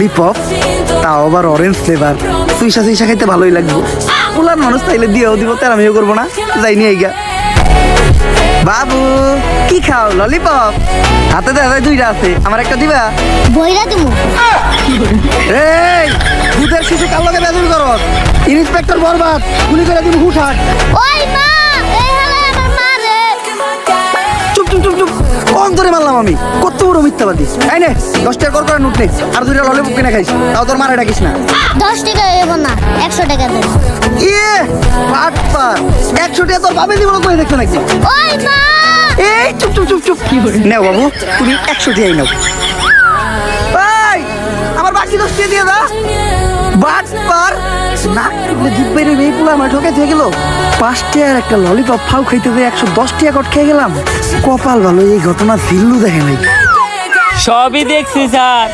Lollipop, তাও আবার orange flavour. Suisa Suisa খাইতে ভালোই লাগবে। পুলার মানুষ তাইলে দিয়েও দিব, তার আমিও করবো না, যাই নিয়ে গা। বাবু কি খাও? ললিপপ হাতে দাদা দুইটা আছে, আমার একটা দিবা? বইরা দিমু। এই দুধের শিশু কার লগে বেদুর করো? ইন্সপেক্টর বরবাদ, গুলি করে দিব হুটহাট। ওই মা, এই হালে আমার মা রে। চুপ চুপ চুপ চুপ, কম ধরে মারলাম আমি, কত বড় মিথ্যাবাদী। এই নে 10 টাকা কর করে নোট নে, আর দুইটা ললিপপ কিনে খাইস, তাও তোর মারে ডাকিস না। 10 টাকা দেব না, 100 টাকা দেব। ইয়ে বাটপা, 100 টাকা তোর বাবা দিব কই দেখছ নাকি? ওই মা, এই চুপ চুপ চুপ চুপ, নাও বাবু তুমি 100 টাকাই নাও। ভাই আমার বাকি 10 টাকা দিয়ে দাও। বাটপার না জিপ বেরে মেয়ে পুলা আমার ঠকে দিয়ে গেল। 5 টাকার একটা ললিপপ ফাউ খাইতে দিয়ে 110 টাকা কট খেয়ে গেলাম। কপাল ভালো, এই ঘটনা জিল্লু দেখে নাই। সবই দেখছি স্যার।